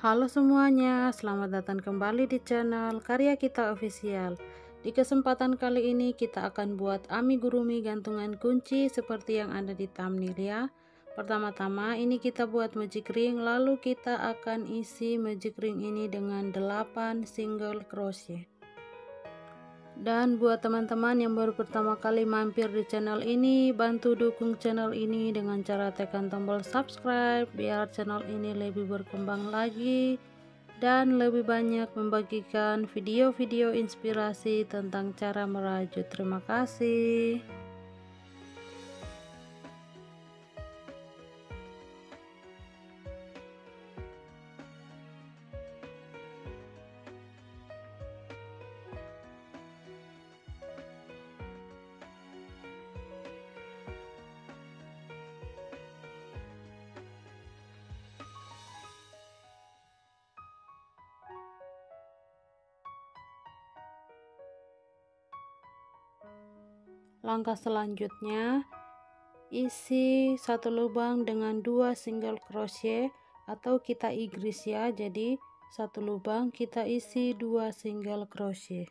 Halo semuanya, selamat datang kembali di channel Karya Kita Official. Di kesempatan kali ini kita akan buat amigurumi gantungan kunci seperti yang ada di thumbnail ya. Pertama-tama ini kita buat magic ring, lalu kita akan isi magic ring ini dengan 8 single crochet. Dan buat teman-teman yang baru pertama kali mampir di channel ini, bantu dukung channel ini dengan cara tekan tombol subscribe biar channel ini lebih berkembang lagi dan lebih banyak membagikan video-video inspirasi tentang cara merajut. Terima kasih. Langkah selanjutnya, isi satu lubang dengan 2 single crochet atau kita igris ya. Jadi satu lubang kita isi 2 single crochet.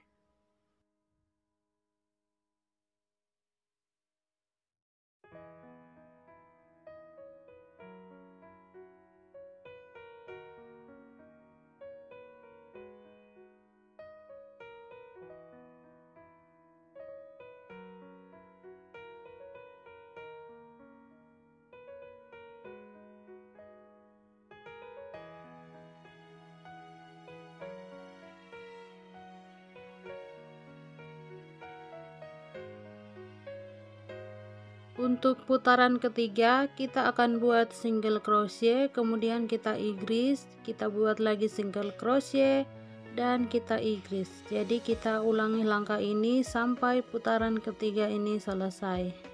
Untuk putaran ketiga kita akan buat single crochet, kemudian kita igris, kita buat lagi single crochet dan kita igris. Jadi kita ulangi langkah ini sampai putaran ketiga ini selesai.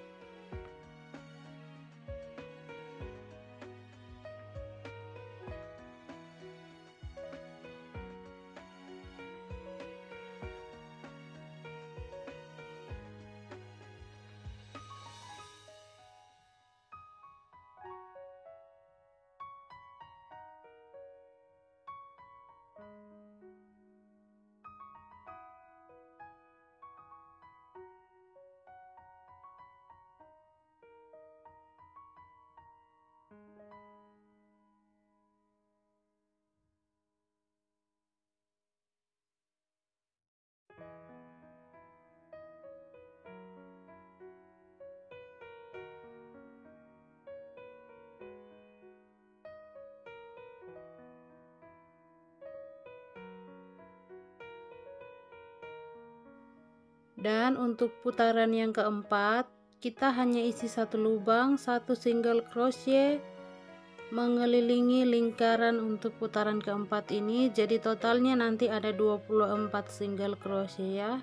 Dan untuk putaran yang keempat kita hanya isi satu lubang, satu single crochet mengelilingi lingkaran untuk putaran keempat ini. Jadi totalnya nanti ada 24 single crochet ya.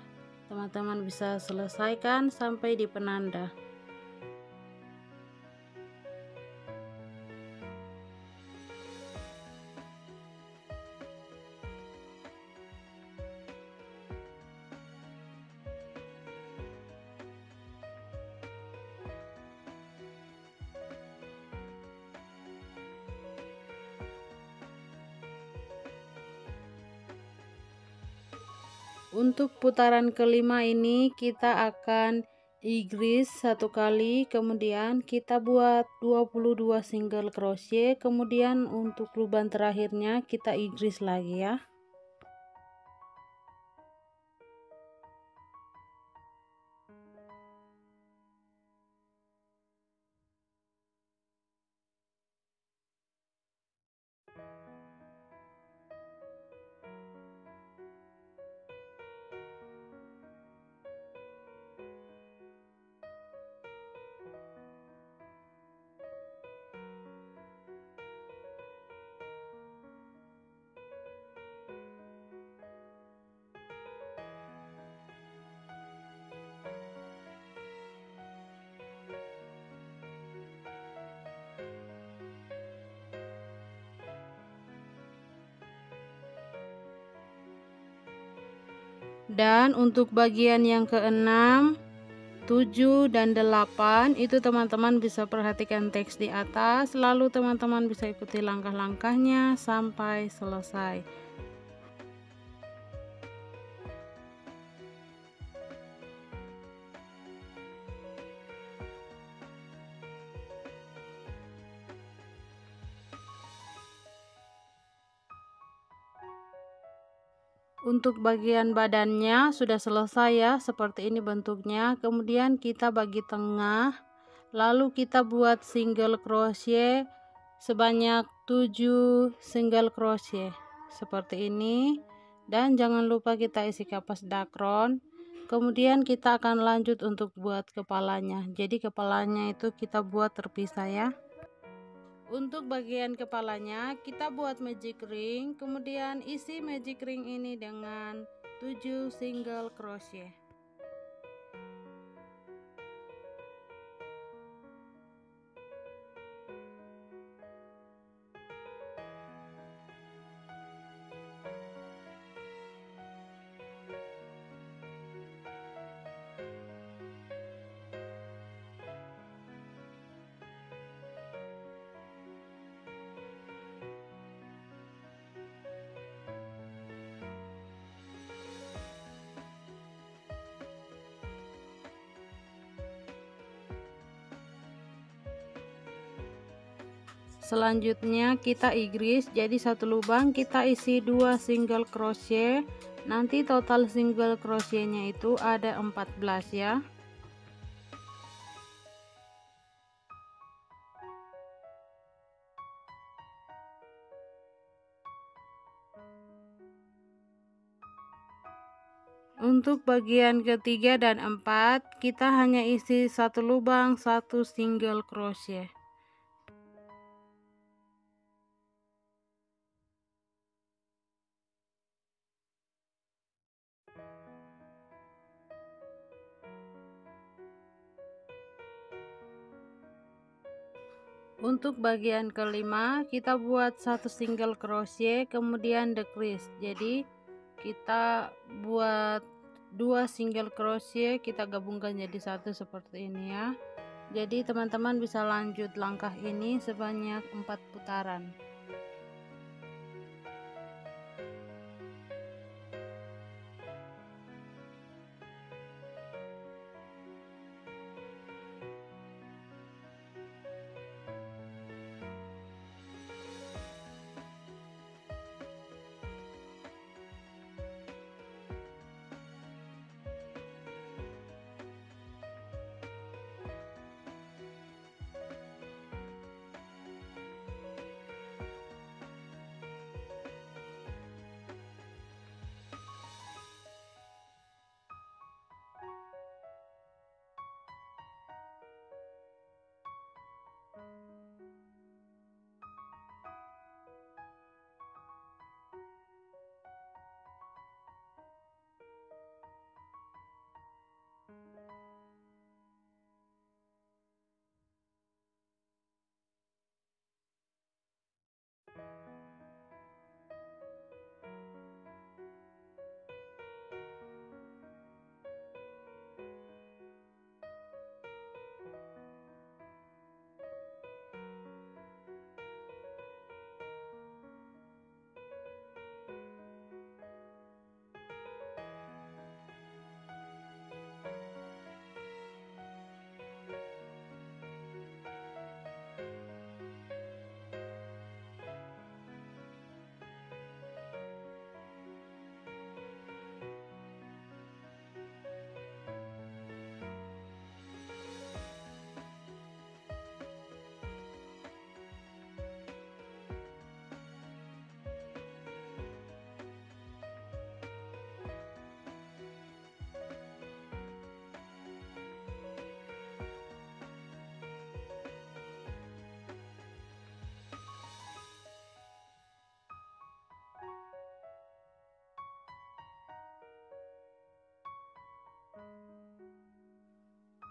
Teman-teman bisa selesaikan sampai di penanda. Untuk putaran kelima ini kita akan igris satu kali, kemudian kita buat 22 single crochet, kemudian untuk lubang terakhirnya kita igris lagi ya. Dan untuk bagian yang keenam 7 dan 8 itu teman-teman bisa perhatikan teks di atas, lalu teman-teman bisa ikuti langkah-langkahnya sampai selesai. Untuk bagian badannya sudah selesai ya, seperti ini bentuknya. Kemudian kita bagi tengah, lalu kita buat single crochet sebanyak 7 single crochet seperti ini. Dan jangan lupa kita isi kapas dakron. Kemudian kita akan lanjut untuk buat kepalanya. Jadi kepalanya itu kita buat terpisah ya. Untuk bagian kepalanya kita buat magic ring, kemudian isi magic ring ini dengan 7 single crochet. Selanjutnya kita igris, jadi satu lubang kita isi 2 single crochet. Nanti total single crochetnya itu ada 14 ya. Untuk bagian ketiga dan 4 kita hanya isi satu lubang, satu single crochet. Untuk bagian kelima kita buat satu single crochet kemudian decrease. Jadi kita buat 2 single crochet, kita gabungkan jadi satu seperti ini ya. Jadi teman-teman bisa lanjut langkah ini sebanyak 4 putaran.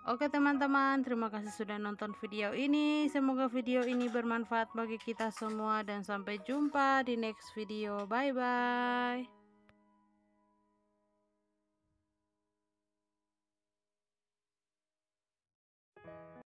Oke teman-teman, terima kasih sudah nonton video ini. Semoga video ini bermanfaat bagi kita semua dan sampai jumpa di next video. Bye bye.